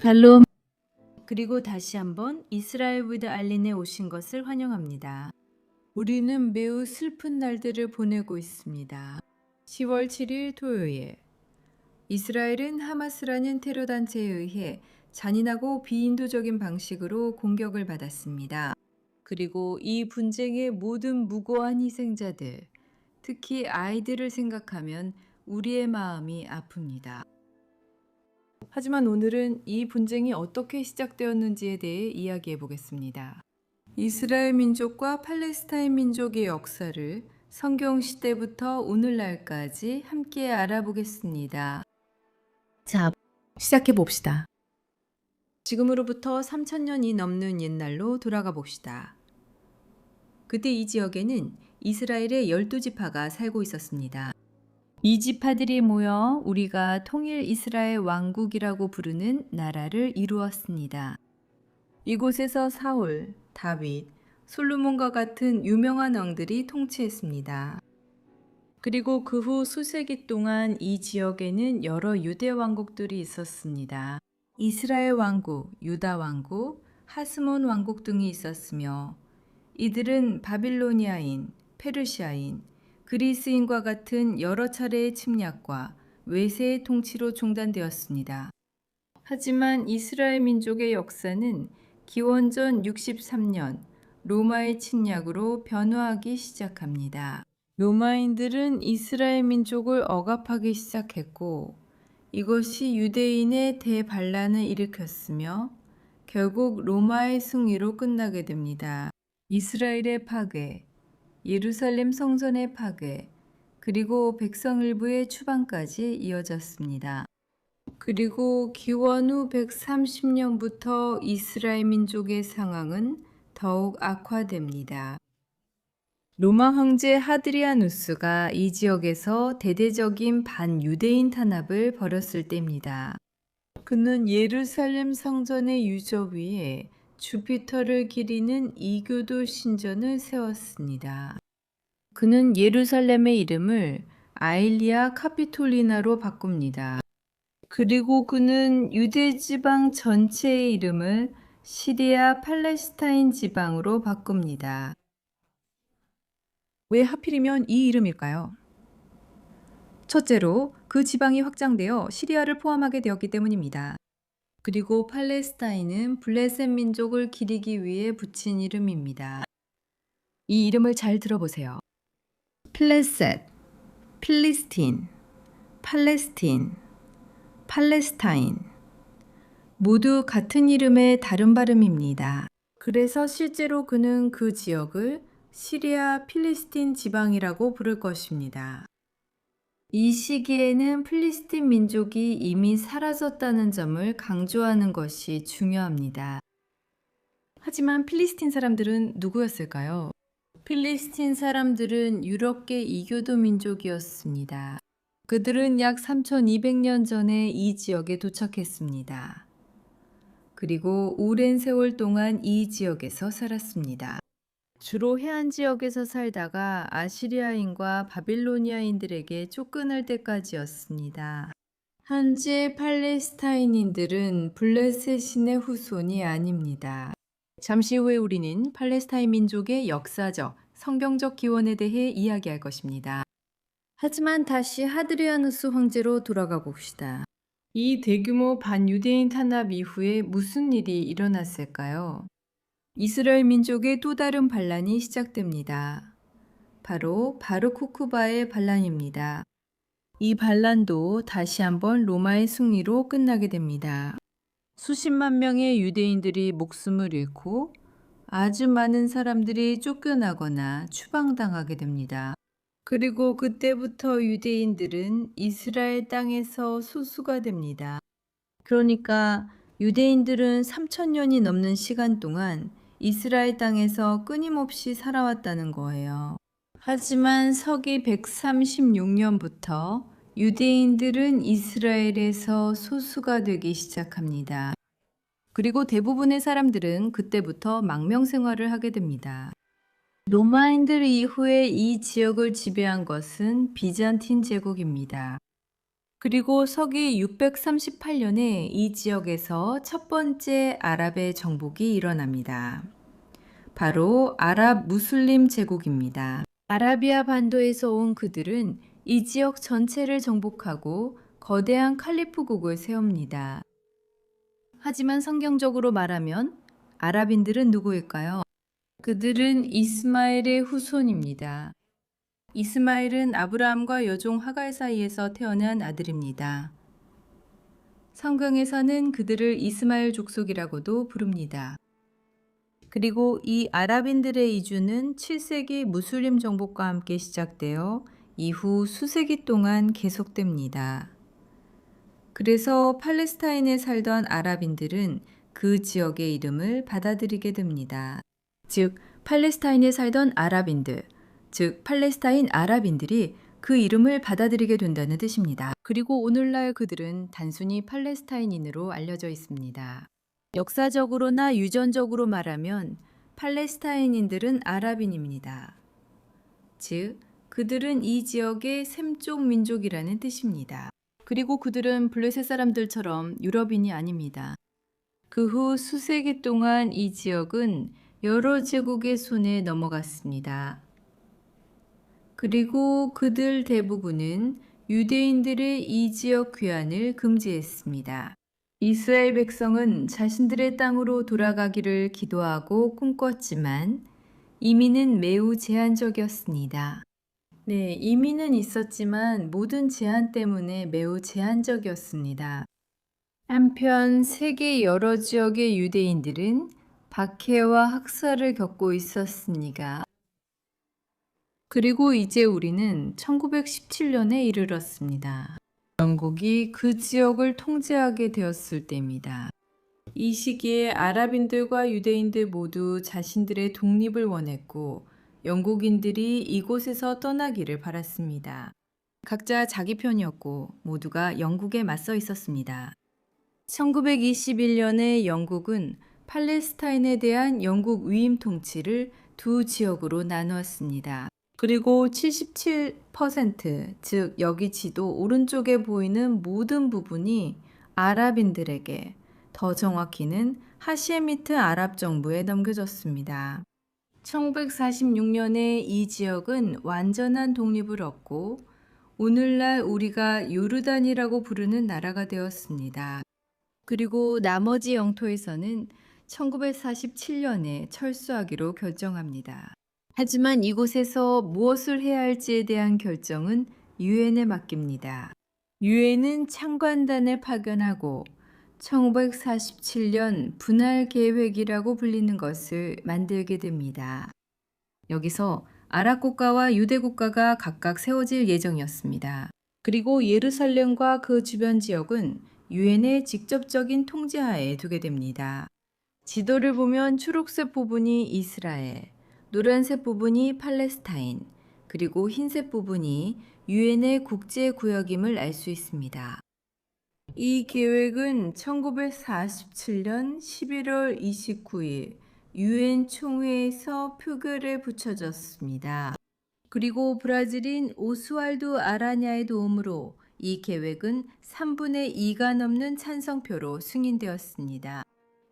샬롬. 그리고 다시 한번 이스라엘 위드 알린에 오신 것을 환영합니다. 우리는 매우 슬픈 날들을 보내고 있습니다. 10월 7일 토요일. 이스라엘은 하마스라는 테러 단체에 의해 잔인하고 비인도적인 방식으로 공격을 받았습니다. 그리고 이 분쟁의 모든 무고한 희생자들, 특히 아이들을 생각하면 우리의 마음이 아픕니다. 하지만 오늘은 이 분쟁이 어떻게 시작되었는지에 대해 이야기해 보겠습니다. 이스라엘 민족과 팔레스타인 민족의 역사를 성경 시대부터 오늘날까지 함께 알아보겠습니다. 자, 시작해 봅시다. 지금으로부터 3,000년이 넘는 옛날로 돌아가 봅시다. 그때 이 지역에는 이스라엘의 12지파가 살고 있었습니다. 이 지파들이 모여 우리가 통일 이스라엘 왕국이라고 부르는 나라를 이루었습니다. 이곳에서 사울, 다윗, 솔로몬과 같은 유명한 왕들이 통치했습니다. 그리고 그 후 수세기 동안 이 지역에는 여러 유대 왕국들이 있었습니다. 이스라엘 왕국, 유다 왕국, 하스몬 왕국 등이 있었으며 이들은 바빌로니아인, 페르시아인, 그리스인과 같은 여러 차례의 침략과 외세의 통치로 중단되었습니다. 하지만 이스라엘 민족의 역사는 기원전 63년 로마의 침략으로 변화하기 시작합니다. 로마인들은 이스라엘 민족을 억압하기 시작했고 이것이 유대인의 대반란을 일으켰으며 결국 로마의 승리로 끝나게 됩니다. 이스라엘의 파괴, 예루살렘 성전의 파괴, 그리고 백성 일부의 추방까지 이어졌습니다. 그리고 기원 후 130년부터 이스라엘 민족의 상황은 더욱 악화됩니다. 로마 황제 하드리아누스가 이 지역에서 대대적인 반유대인 탄압을 벌였을 때입니다. 그는 예루살렘 성전의 유적 위에 주피터를 기리는 이교도 신전을 세웠습니다. 그는 예루살렘의 이름을 아일리아 카피톨리나로 바꿉니다. 그리고 그는 유대 지방 전체의 이름을 시리아 팔레스타인 지방으로 바꿉니다. 왜 하필이면 이 이름일까요? 첫째로 그 지방이 확장되어 시리아를 포함하게 되었기 때문입니다. 그리고 팔레스타인은 블레셋 민족을 기리기 위해 붙인 이름입니다. 이 이름을 잘 들어보세요. 플레셋, 필리스틴, 팔레스틴, 팔레스타인 모두 같은 이름의 다른 발음입니다. 그래서 실제로 그는 그 지역을 시리아 필리스틴 지방이라고 부를 것입니다. 이 시기에는 필리스틴 민족이 이미 사라졌다는 점을 강조하는 것이 중요합니다. 하지만 필리스틴 사람들은 누구였을까요? 필리스틴 사람들은 유럽계 이교도 민족이었습니다. 그들은 약 3200년 전에 이 지역에 도착했습니다. 그리고 오랜 세월 동안 이 지역에서 살았습니다. 주로 해안 지역에서 살다가 아시리아인과 바빌로니아인들에게 쫓겨날 때까지였습니다. 현재 팔레스타인인들은 블레셋신의 후손이 아닙니다. 잠시 후에 우리는 팔레스타인 민족의 역사적, 성경적 기원에 대해 이야기할 것입니다. 하지만 다시 하드리아누스 황제로 돌아가 봅시다. 이 대규모 반유대인 탄압 이후에 무슨 일이 일어났을까요? 이스라엘 민족의 또 다른 반란이 시작됩니다. 바로 바르코크바의 반란입니다. 이 반란도 다시 한번 로마의 승리로 끝나게 됩니다. 수십만 명의 유대인들이 목숨을 잃고 아주 많은 사람들이 쫓겨나거나 추방당하게 됩니다. 그리고 그때부터 유대인들은 이스라엘 땅에서 소수가 됩니다. 그러니까 유대인들은 3,000년이 넘는 시간 동안 이스라엘 땅에서 끊임없이 살아왔다는 거예요. 하지만 서기 136년부터 유대인들은 이스라엘에서 소수가 되기 시작합니다. 그리고 대부분의 사람들은 그때부터 망명 생활을 하게 됩니다. 로마인들 이후에 이 지역을 지배한 것은 비잔틴 제국입니다. 그리고 서기 638년에 이 지역에서 첫 번째 아랍의 정복이 일어납니다. 바로 아랍 무슬림 제국입니다. 아라비아 반도에서 온 그들은 이 지역 전체를 정복하고 거대한 칼리프국을 세웁니다. 하지만 성경적으로 말하면 아랍인들은 누구일까요? 그들은 이스마엘의 후손입니다. 이스마엘은 아브라함과 여종 하갈 사이에서 태어난 아들입니다. 성경에서는 그들을 이스마엘 족속이라고도 부릅니다. 그리고 이 아랍인들의 이주는 7세기 무슬림 정복과 함께 시작되어 이후 수세기 동안 계속됩니다. 그래서 팔레스타인에 살던 아랍인들은 그 지역의 이름을 받아들이게 됩니다. 즉, 팔레스타인에 살던 아랍인들, 즉 팔레스타인 아랍인들이 그 이름을 받아들이게 된다는 뜻입니다. 그리고 오늘날 그들은 단순히 팔레스타인인으로 알려져 있습니다. 역사적으로나 유전적으로 말하면 팔레스타인인들은 아랍인입니다. 즉, 그들은 이 지역의 샘족 민족이라는 뜻입니다. 그리고 그들은 블레셋 사람들처럼 유럽인이 아닙니다. 그 후 수세기 동안 이 지역은 여러 제국의 손에 넘어갔습니다. 그리고 그들 대부분은 유대인들의 이 지역 귀환을 금지했습니다. 이스라엘 백성은 자신들의 땅으로 돌아가기를 기도하고 꿈꿨지만 이민은 매우 제한적이었습니다. 네, 이민은 있었지만 모든 제한 때문에 매우 제한적이었습니다. 한편 세계 여러 지역의 유대인들은 박해와 학살을 겪고 있었으니까. 그리고 이제 우리는 1917년에 이르렀습니다. 영국이 그 지역을 통제하게 되었을 때입니다. 이 시기에 아랍인들과 유대인들 모두 자신들의 독립을 원했고 영국인들이 이곳에서 떠나기를 바랐습니다. 각자 자기 편이었고 모두가 영국에 맞서 있었습니다. 1921년에 영국은 팔레스타인에 대한 영국 위임 통치를 두 지역으로 나누었습니다. 그리고 77%, 즉 여기 지도 오른쪽에 보이는 모든 부분이 아랍인들에게, 더 정확히는 하셰미트 아랍 정부에 넘겨졌습니다. 1946년에 이 지역은 완전한 독립을 얻고 오늘날 우리가 요르단이라고 부르는 나라가 되었습니다. 그리고 나머지 영토에서는 1947년에 철수하기로 결정합니다. 하지만 이곳에서 무엇을 해야 할지에 대한 결정은 유엔에 맡깁니다. 유엔은 창관단을 파견하고 1947년 분할 계획이라고 불리는 것을 만들게 됩니다. 여기서 아랍 국가와 유대 국가가 각각 세워질 예정이었습니다. 그리고 예루살렘과 그 주변 지역은 유엔의 직접적인 통제하에 두게 됩니다. 지도를 보면 초록색 부분이 이스라엘, 노란색 부분이 팔레스타인, 그리고 흰색 부분이 유엔의 국제구역임을 알 수 있습니다. 이 계획은 1947년 11월 29일 유엔 총회에서 표결에 붙여졌습니다. 그리고 브라질인 오스왈도 아라냐의 도움으로 이 계획은 3분의 2가 넘는 찬성표로 승인되었습니다.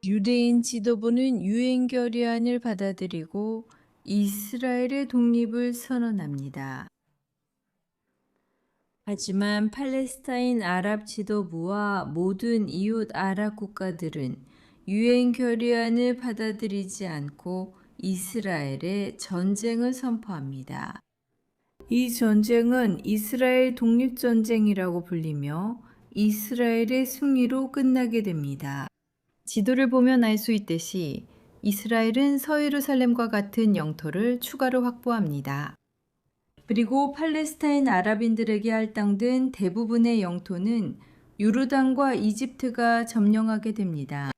유대인 지도부는 유엔 결의안을 받아들이고 이스라엘의 독립을 선언합니다. 하지만 팔레스타인 아랍 지도부와 모든 이웃 아랍 국가들은 유엔 결의안을 받아들이지 않고 이스라엘에 전쟁을 선포합니다. 이 전쟁은 이스라엘 독립전쟁이라고 불리며 이스라엘의 승리로 끝나게 됩니다. 지도를 보면 알 수 있듯이 이스라엘은 서예루살렘과 같은 영토를 추가로 확보합니다. 그리고 팔레스타인 아랍인들에게 할당된 대부분의 영토는 요르단과 이집트가 점령하게 됩니다.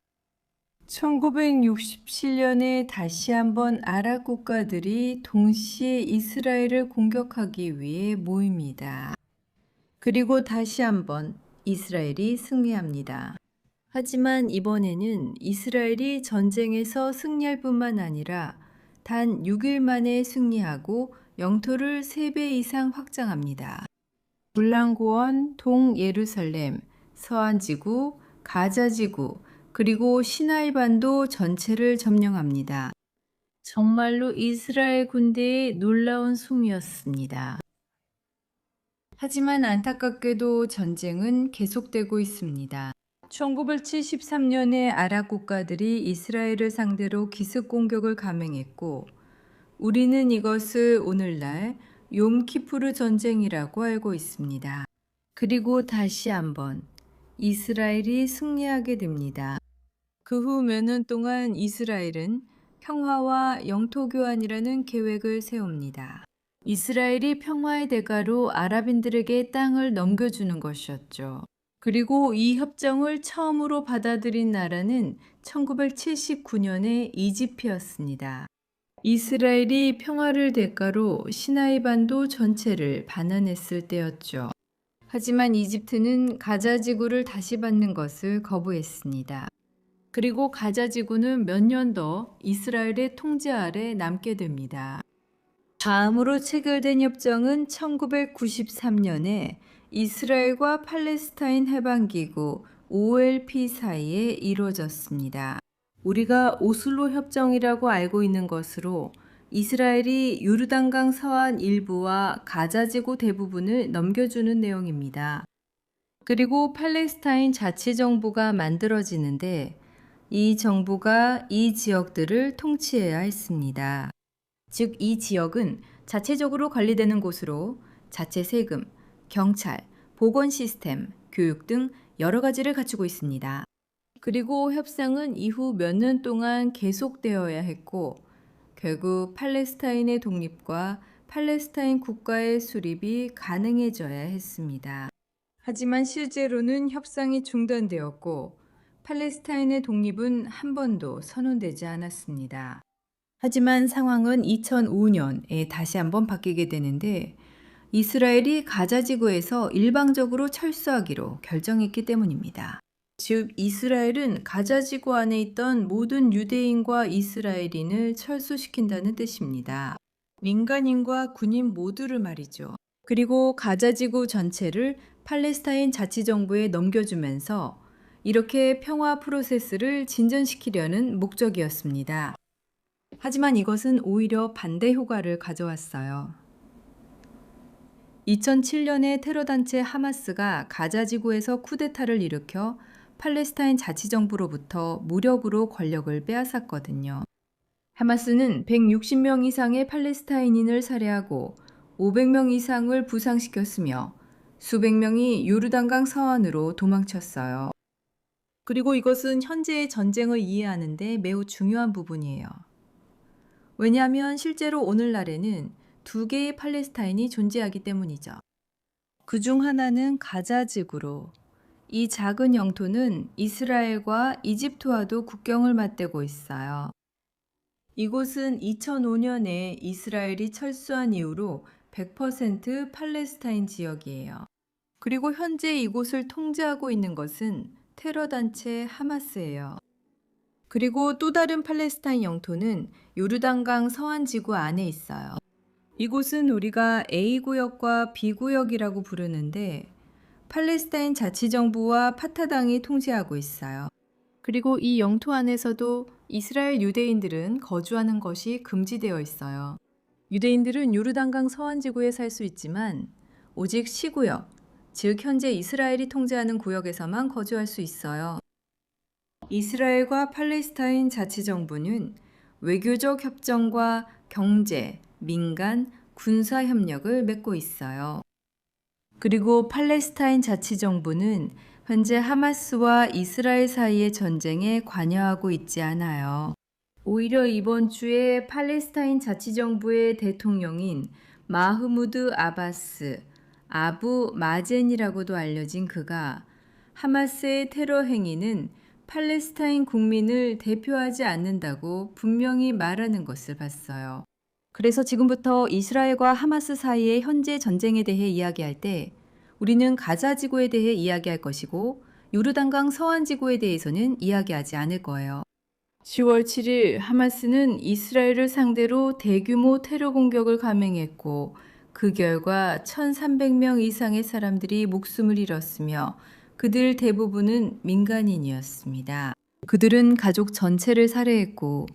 1967년에 다시 한번 아랍 국가들이 동시에 이스라엘을 공격하기 위해 모입니다. 그리고 다시 한번 이스라엘이 승리합니다. 하지만 이번에는 이스라엘이 전쟁에서 승리할 뿐만 아니라 단 6일 만에 승리하고 영토를 3배 이상 확장합니다. 불란고원, 동예루살렘, 서안지구, 가자지구, 그리고 시나이반도 전체를 점령합니다. 정말로 이스라엘 군대의 놀라운 승리였습니다. 하지만 안타깝게도 전쟁은 계속되고 있습니다. 1973년에 아랍 국가들이 이스라엘을 상대로 기습 공격을 감행했고, 우리는 이것을 오늘날 욤키푸르 전쟁이라고 알고 있습니다. 그리고 다시 한번 이스라엘이 승리하게 됩니다. 그 후 몇 년 동안 이스라엘은 평화와 영토 교환이라는 계획을 세웁니다. 이스라엘이 평화의 대가로 아랍인들에게 땅을 넘겨주는 것이었죠. 그리고 이 협정을 처음으로 받아들인 나라는 1979년의 이집트였습니다. 이스라엘이 평화를 대가로 시나이 반도 전체를 반환했을 때였죠. 하지만 이집트는 가자지구를 다시 받는 것을 거부했습니다. 그리고 가자지구는 몇 년 더 이스라엘의 통제 아래 남게 됩니다. 다음으로 체결된 협정은 1993년에 이스라엘과 팔레스타인 해방기구 OLP 사이에 이루어졌습니다. 우리가 오슬로 협정이라고 알고 있는 것으로 이스라엘이 요르단강 서안 일부와 가자지구 대부분을 넘겨주는 내용입니다. 그리고 팔레스타인 자치정부가 만들어지는데 이 정부가 이 지역들을 통치해야 했습니다. 즉, 이 지역은 자체적으로 관리되는 곳으로 자체 세금, 경찰, 보건 시스템, 교육 등 여러 가지를 갖추고 있습니다. 그리고 협상은 이후 몇 년 동안 계속되어야 했고, 결국 팔레스타인의 독립과 팔레스타인 국가의 수립이 가능해져야 했습니다. 하지만 실제로는 협상이 중단되었고, 팔레스타인의 독립은 한 번도 선언되지 않았습니다. 하지만 상황은 2005년에 다시 한번 바뀌게 되는데, 이스라엘이 가자지구에서 일방적으로 철수하기로 결정했기 때문입니다. 즉, 이스라엘은 가자지구 안에 있던 모든 유대인과 이스라엘인을 철수시킨다는 뜻입니다. 민간인과 군인 모두를 말이죠. 그리고 가자지구 전체를 팔레스타인 자치정부에 넘겨주면서 이렇게 평화 프로세스를 진전시키려는 목적이었습니다. 하지만 이것은 오히려 반대 효과를 가져왔어요. 2007년에 테러단체 하마스가 가자지구에서 쿠데타를 일으켜 팔레스타인 자치정부로부터 무력으로 권력을 빼앗았거든요. 하마스는 160명 이상의 팔레스타인인을 살해하고 500명 이상을 부상시켰으며 수백 명이 요르단강 서안으로 도망쳤어요. 그리고 이것은 현재의 전쟁을 이해하는 데 매우 중요한 부분이에요. 왜냐하면 실제로 오늘날에는 두 개의 팔레스타인이 존재하기 때문이죠. 그중 하나는 가자지구로, 이 작은 영토는 이스라엘과 이집트와도 국경을 맞대고 있어요. 이곳은 2005년에 이스라엘이 철수한 이후로 100% 팔레스타인 지역이에요. 그리고 현재 이곳을 통제하고 있는 것은 테러단체 하마스예요. 그리고 또 다른 팔레스타인 영토는 요르단강 서안지구 안에 있어요. 이곳은 우리가 A구역과 B구역이라고 부르는데 팔레스타인 자치정부와 파타당이 통제하고 있어요. 그리고 이 영토 안에서도 이스라엘 유대인들은 거주하는 것이 금지되어 있어요. 유대인들은 요르단강 서안지구에 살 수 있지만 오직 시구역, 즉 현재 이스라엘이 통제하는 구역에서만 거주할 수 있어요. 이스라엘과 팔레스타인 자치정부는 외교적 협정과 경제, 민간, 군사 협력을 맺고 있어요. 그리고 팔레스타인 자치정부는 현재 하마스와 이스라엘 사이의 전쟁에 관여하고 있지 않아요. 오히려 이번 주에 팔레스타인 자치정부의 대통령인 마흐무드 아바스, 아부 마젠이라고도 알려진 그가 하마스의 테러 행위는 팔레스타인 국민을 대표하지 않는다고 분명히 말하는 것을 봤어요. 그래서 지금부터 이스라엘과 하마스 사이의 현재 전쟁에 대해 이야기할 때 우리는 가자지구에 대해 이야기할 것이고 요르단강 서안지구에 대해서는 이야기하지 않을 거예요. 10월 7일 하마스는 이스라엘을 상대로 대규모 테러 공격을 감행했고 그 결과 1,300명 이상의 사람들이 목숨을 잃었으며 그들 대부분은 민간인이었습니다. 그들은 가족 전체를 살해했고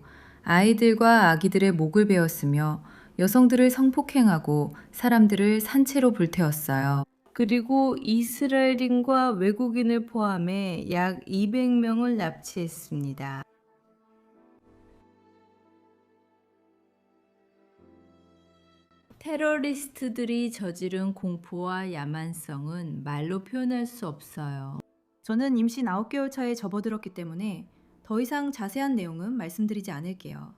아이들과 아기들의 목을 베었으며 여성들을 성폭행하고 사람들을 산채로 불태웠어요. 그리고 이스라엘인과 외국인을 포함해 약 200명을 납치했습니다. 테러리스트들이 저지른 공포와 야만성은 말로 표현할 수 없어요. 저는 임신 9개월 차에 접어들었기 때문에 더 이상 자세한 내용은 말씀드리지 않을게요.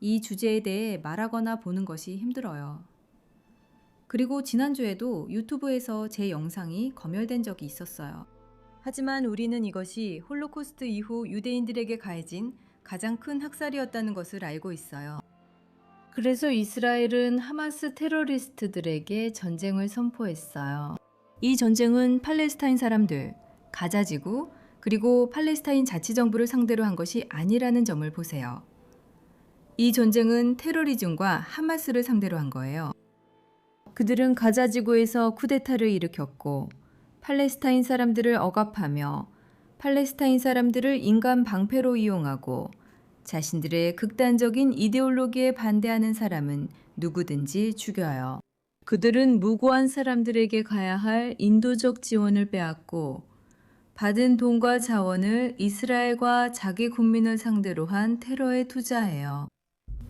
이 주제에 대해 말하거나 보는 것이 힘들어요. 그리고 지난주에도 유튜브에서 제 영상이 검열된 적이 있었어요. 하지만 우리는 이것이 홀로코스트 이후 유대인들에게 가해진 가장 큰 학살이었다는 것을 알고 있어요. 그래서 이스라엘은 하마스 테러리스트들에게 전쟁을 선포했어요. 이 전쟁은 팔레스타인 사람들, 가자지구, 그리고 팔레스타인 자치정부를 상대로 한 것이 아니라는 점을 보세요. 이 전쟁은 테러리즘과 하마스를 상대로 한 거예요. 그들은 가자지구에서 쿠데타를 일으켰고 팔레스타인 사람들을 억압하며 팔레스타인 사람들을 인간 방패로 이용하고 자신들의 극단적인 이데올로기에 반대하는 사람은 누구든지 죽여요. 그들은 무고한 사람들에게 가야 할 인도적 지원을 빼앗고 받은 돈과 자원을 이스라엘과 자기 국민을 상대로 한 테러에 투자해요.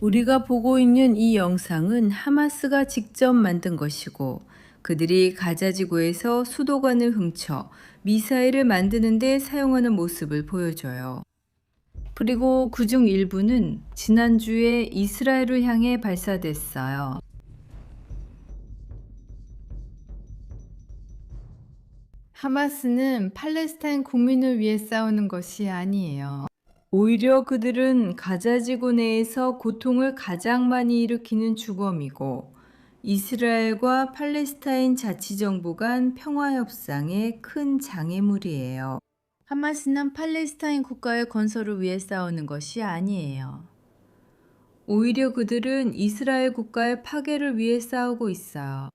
우리가 보고 있는 이 영상은 하마스가 직접 만든 것이고 그들이 가자지구에서 수도관을 훔쳐 미사일을 만드는 데 사용하는 모습을 보여줘요. 그리고 그중 일부는 지난주에 이스라엘을 향해 발사됐어요. 하마스는 팔레스타인 국민을 위해 싸우는 것이 아니에요. 오히려 그들은 가자지구 내에서 고통을 가장 많이 일으키는 주범이고 이스라엘과 팔레스타인 자치정부 간 평화협상의 큰 장애물이에요. 하마스는 팔레스타인 국가의 건설을 위해 싸우는 것이 아니에요. 오히려 그들은 이스라엘 국가의 파괴를 위해 싸우고 있어요.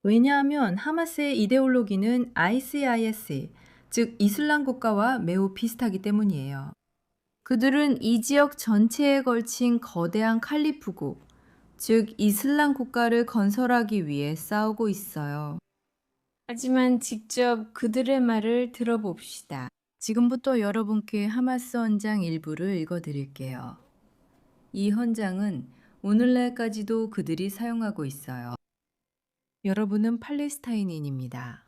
왜냐하면 하마스의 이데올로기는 ISIS, 즉 이슬람 국가와 매우 비슷하기 때문이에요. 그들은 이 지역 전체에 걸친 거대한 칼리프국, 즉 이슬람 국가를 건설하기 위해 싸우고 있어요. 하지만 직접 그들의 말을 들어봅시다. 지금부터 여러분께 하마스 헌장 일부를 읽어드릴게요. 이 헌장은 오늘날까지도 그들이 사용하고 있어요. 여러분은 팔레스타인인입니다.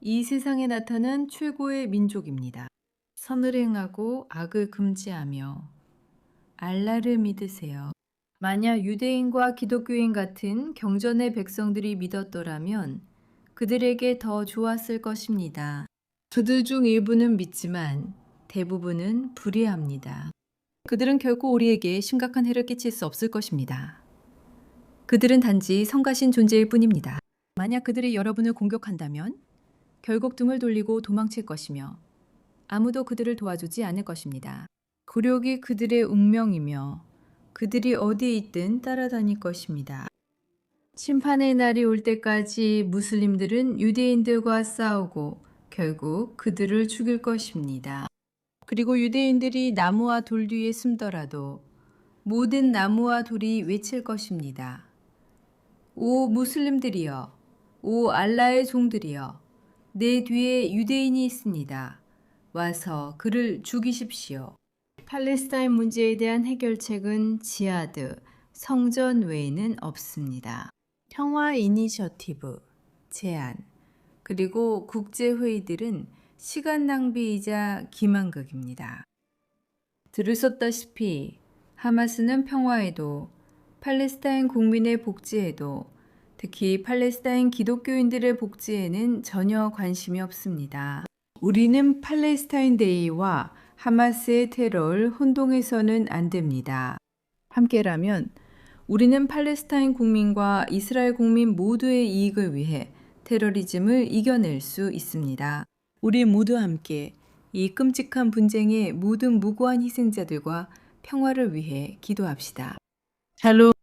이 세상에 나타난 최고의 민족입니다. 선을 행하고 악을 금지하며 알라를 믿으세요. 만약 유대인과 기독교인 같은 경전의 백성들이 믿었더라면 그들에게 더 좋았을 것입니다. 그들 중 일부는 믿지만 대부분은 불의합니다. 그들은 결코 우리에게 심각한 해를 끼칠 수 없을 것입니다. 그들은 단지 성가신 존재일 뿐입니다. 만약 그들이 여러분을 공격한다면 결국 등을 돌리고 도망칠 것이며 아무도 그들을 도와주지 않을 것입니다. 굴욕이 그들의 운명이며 그들이 어디에 있든 따라다닐 것입니다. 심판의 날이 올 때까지 무슬림들은 유대인들과 싸우고 결국 그들을 죽일 것입니다. 그리고 유대인들이 나무와 돌 뒤에 숨더라도 모든 나무와 돌이 외칠 것입니다. 오 무슬림들이여, 오 알라의 종들이여, 내 뒤에 유대인이 있습니다. 와서 그를 죽이십시오. 팔레스타인 문제에 대한 해결책은 지하드, 성전 외에는 없습니다. 평화 이니셔티브, 제안, 그리고 국제회의들은 시간 낭비이자 기만극입니다. 들으셨다시피 하마스는 평화에도 팔레스타인 국민의 복지에도 특히 팔레스타인 기독교인들의 복지에는 전혀 관심이 없습니다. 우리는 팔레스타인 데이와 하마스의 테러를 혼동해서는 안 됩니다. 함께라면 우리는 팔레스타인 국민과 이스라엘 국민 모두의 이익을 위해 테러리즘을 이겨낼 수 있습니다. 우리 모두 함께 이 끔찍한 분쟁의 모든 무고한 희생자들과 평화를 위해 기도합시다. 샬롬.